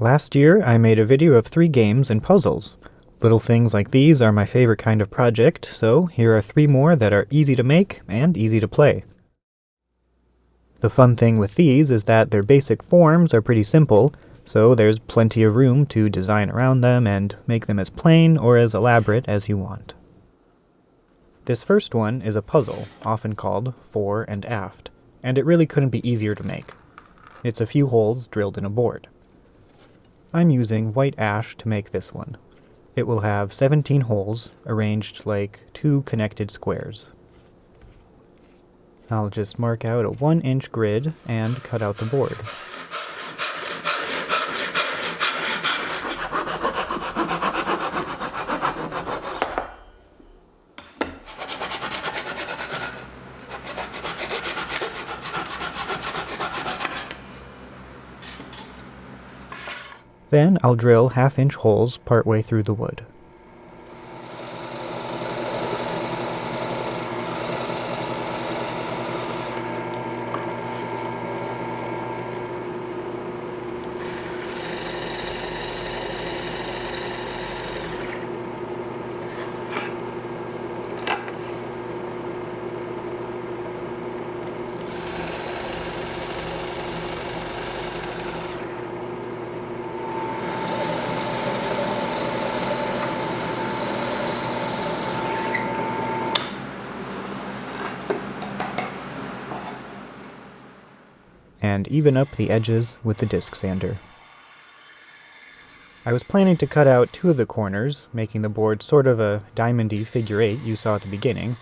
Last year, I made a video of 3 games and puzzles. Little things like these are my favorite kind of project, so here are 3 more that are easy to make and easy to play. The fun thing with these is that their basic forms are pretty simple, so there's plenty of room to design around them and make them as plain or as elaborate as you want. This first one is a puzzle, often called Fore and Aft, and it really couldn't be easier to make. It's a few holes drilled in a board. I'm using white ash to make this one. It will have 17 holes arranged like 2 connected squares. I'll just mark out a 1-inch grid and cut out the board. Then I'll drill 1/2-inch holes partway through the wood. And even up the edges with the disc sander. I was planning to cut out 2 of the corners, making the board sort of a diamond-y figure 8 you saw at the beginning,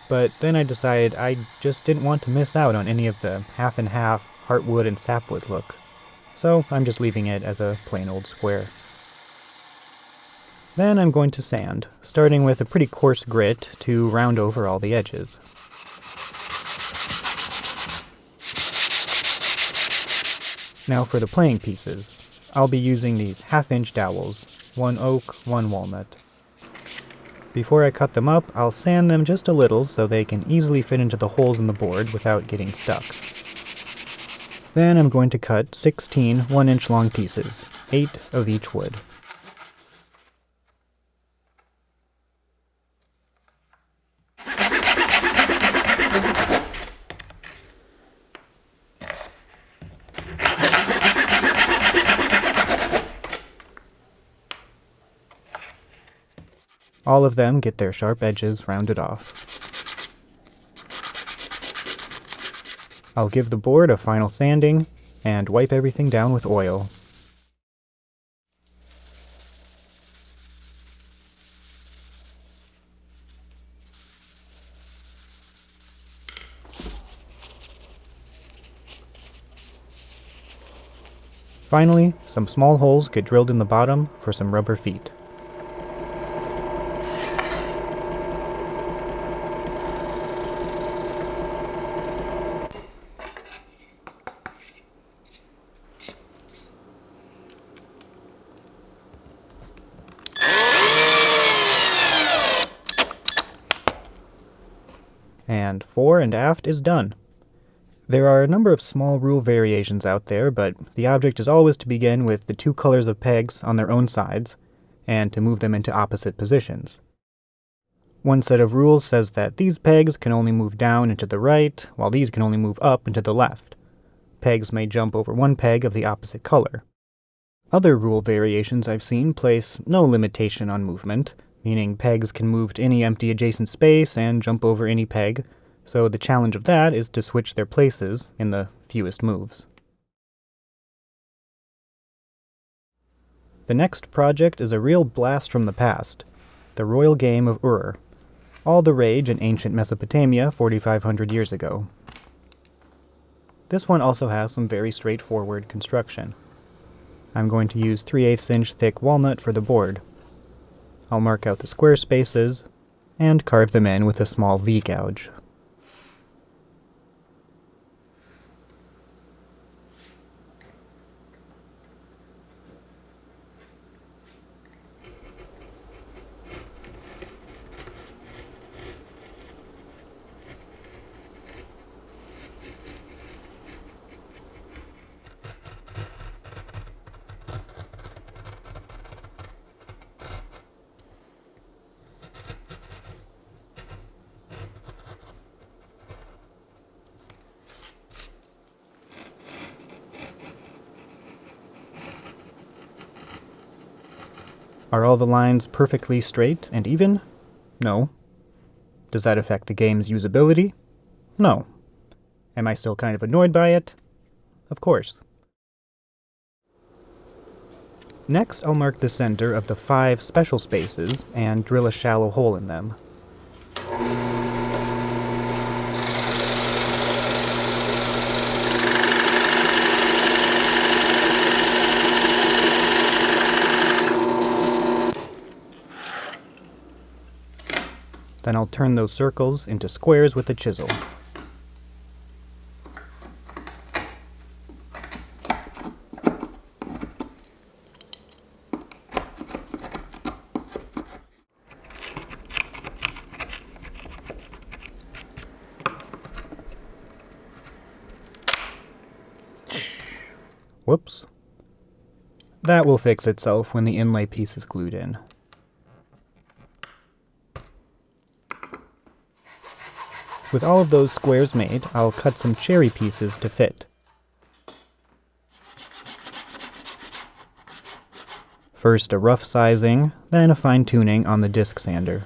but then I decided I just didn't want to miss out on any of the half and half heartwood and sapwood look, so I'm just leaving it as a plain old square. Then I'm going to sand, starting with a pretty coarse grit to round over all the edges. Now for the playing pieces. I'll be using these 1/2-inch dowels, 1 oak, 1 walnut. Before I cut them up, I'll sand them just a little so they can easily fit into the holes in the board without getting stuck. Then I'm going to cut 16 1-inch long pieces, 8 of each wood. All of them get their sharp edges rounded off. I'll give the board a final sanding and wipe everything down with oil. Finally, some small holes get drilled in the bottom for some rubber feet. And Fore and Aft is done. There are a number of small rule variations out there, but the object is always to begin with the 2 colors of pegs on their own sides, and to move them into opposite positions. One set of rules says that these pegs can only move down and to the right, while these can only move up and to the left. Pegs may jump over one peg of the opposite color. Other rule variations I've seen place no limitation on movement, meaning pegs can move to any empty adjacent space and jump over any peg, so the challenge of that is to switch their places in the fewest moves. The next project is a real blast from the past, the royal game of Ur, all the rage in ancient Mesopotamia 4,500 years ago. This one also has some very straightforward construction. I'm going to use 3/8 inch thick walnut for the board. I'll mark out the square spaces and carve them in with a small V-gouge. Are all the lines perfectly straight and even? No. Does that affect the game's usability? No. Am I still kind of annoyed by it? Of course. Next, I'll mark the center of the 5 special spaces and drill a shallow hole in them. Then I'll turn those circles into squares with a chisel. Whoops. That will fix itself when the inlay piece is glued in. With all of those squares made, I'll cut some cherry pieces to fit. First a rough sizing, then a fine-tuning on the disc sander.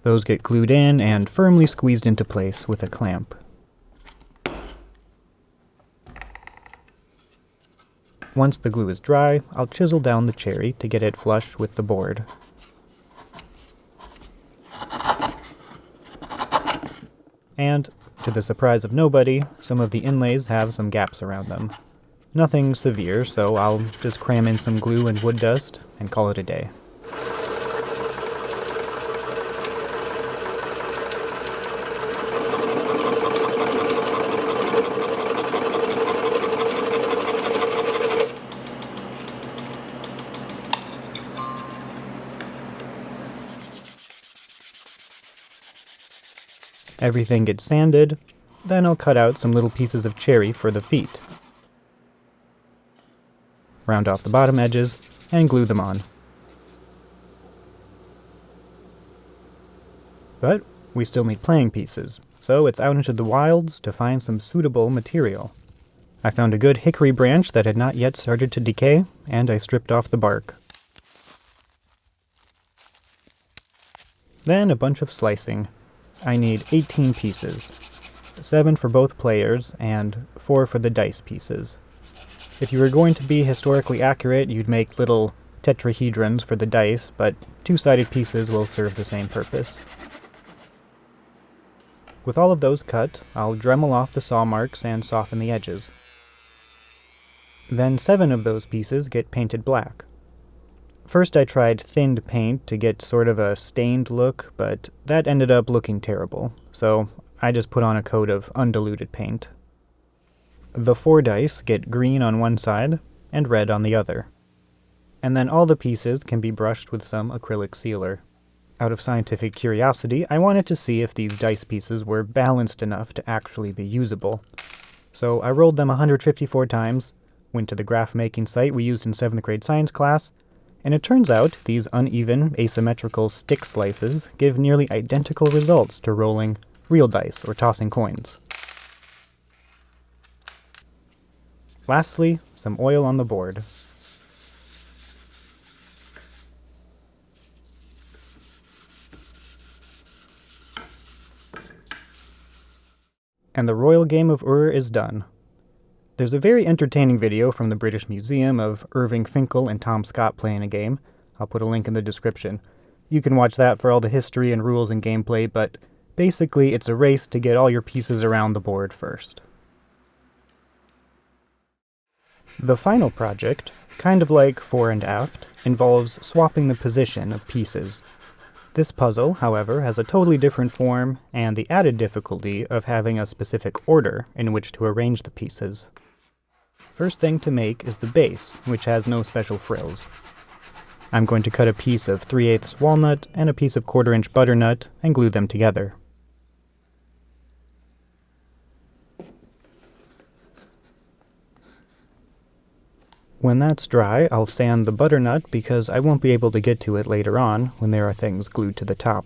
Those get glued in and firmly squeezed into place with a clamp. Once the glue is dry, I'll chisel down the cherry to get it flush with the board. And, to the surprise of nobody, some of the inlays have some gaps around them. Nothing severe, so I'll just cram in some glue and wood dust and call it a day. Everything gets sanded, then I'll cut out some little pieces of cherry for the feet. Round off the bottom edges, and glue them on. But we still need playing pieces, so it's out into the wilds to find some suitable material. I found a good hickory branch that had not yet started to decay, and I stripped off the bark. Then a bunch of slicing. I need 18 pieces, 7 for both players and 4 for the dice pieces. If you were going to be historically accurate, you'd make little tetrahedrons for the dice, but 2-sided pieces will serve the same purpose. With all of those cut, I'll Dremel off the saw marks and soften the edges. Then 7 of those pieces get painted black. First I tried thinned paint to get sort of a stained look, but that ended up looking terrible, so I just put on a coat of undiluted paint. The 4 dice get green on one side and red on the other. And then all the pieces can be brushed with some acrylic sealer. Out of scientific curiosity, I wanted to see if these dice pieces were balanced enough to actually be usable. So I rolled them 154 times, went to the graph making site we used in 7th grade science class, and it turns out these uneven, asymmetrical stick slices give nearly identical results to rolling real dice or tossing coins. Lastly, some oil on the board. And the royal game of Ur is done. There's a very entertaining video from the British Museum of Irving Finkel and Tom Scott playing a game. I'll put a link in the description. You can watch that for all the history and rules and gameplay, but basically it's a race to get all your pieces around the board first. The final project, kind of like Fore and Aft, involves swapping the position of pieces. This puzzle, however, has a totally different form and the added difficulty of having a specific order in which to arrange the pieces. First thing to make is the base, which has no special frills. I'm going to cut a piece of 3/8 walnut and a piece of 1/4 inch butternut and glue them together. When that's dry, I'll sand the butternut because I won't be able to get to it later on when there are things glued to the top.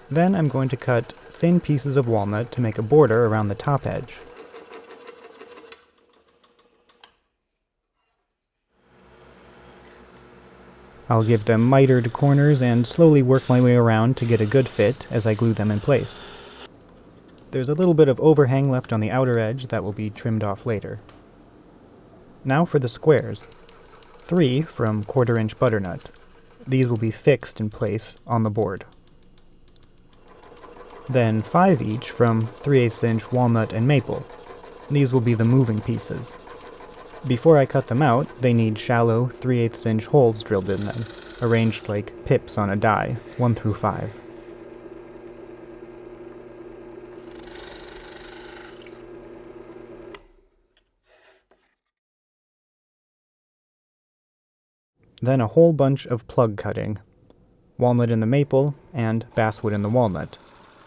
Then I'm going to cut thin pieces of walnut to make a border around the top edge. I'll give them mitered corners and slowly work my way around to get a good fit as I glue them in place. There's a little bit of overhang left on the outer edge that will be trimmed off later. Now for the squares. 3 from 1/4-inch butternut. These will be fixed in place on the board. Then 5 each from 3/8-inch walnut and maple. These will be the moving pieces. Before I cut them out, they need shallow 3/8-inch holes drilled in them, arranged like pips on a die, 1 through 5. Then a whole bunch of plug cutting. Walnut in the maple, and basswood in the walnut.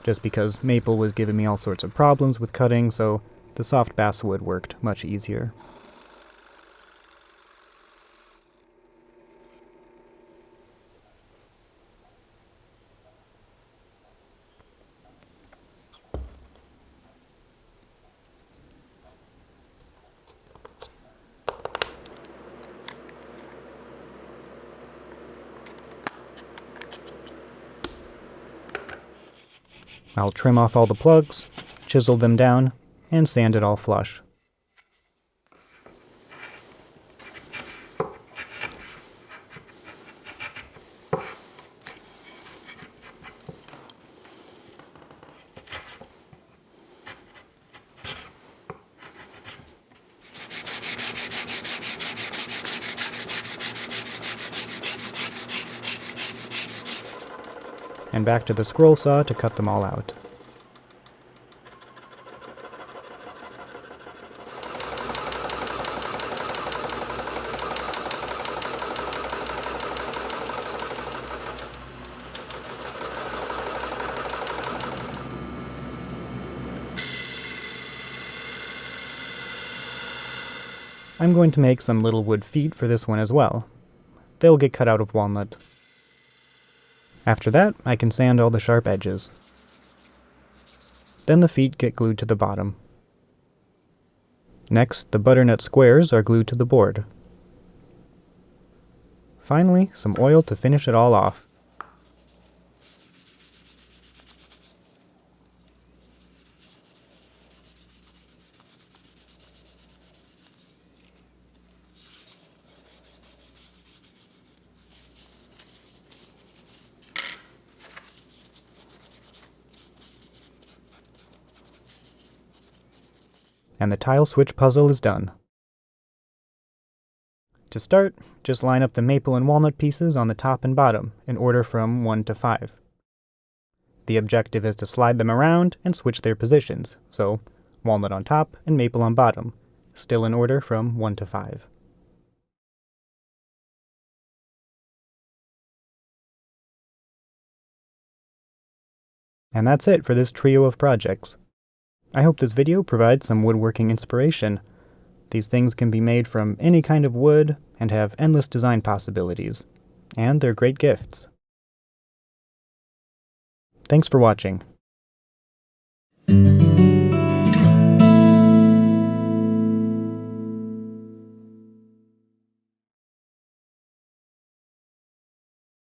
Just because maple was giving me all sorts of problems with cutting, so the soft basswood worked much easier. I'll trim off all the plugs, chisel them down, and sand it all flush. And back to the scroll saw to cut them all out. I'm going to make some little wood feet for this one as well. They'll get cut out of walnut. After that, I can sand all the sharp edges. Then the feet get glued to the bottom. Next, the butternut squares are glued to the board. Finally, some oil to finish it all off. And the tile switch puzzle is done. To start, just line up the maple and walnut pieces on the top and bottom in order from 1 to 5. The objective is to slide them around and switch their positions, so walnut on top and maple on bottom, still in order from 1 to 5. And that's it for this trio of projects. I hope this video provides some woodworking inspiration. These things can be made from any kind of wood and have endless design possibilities. And they're great gifts. Thanks for watching.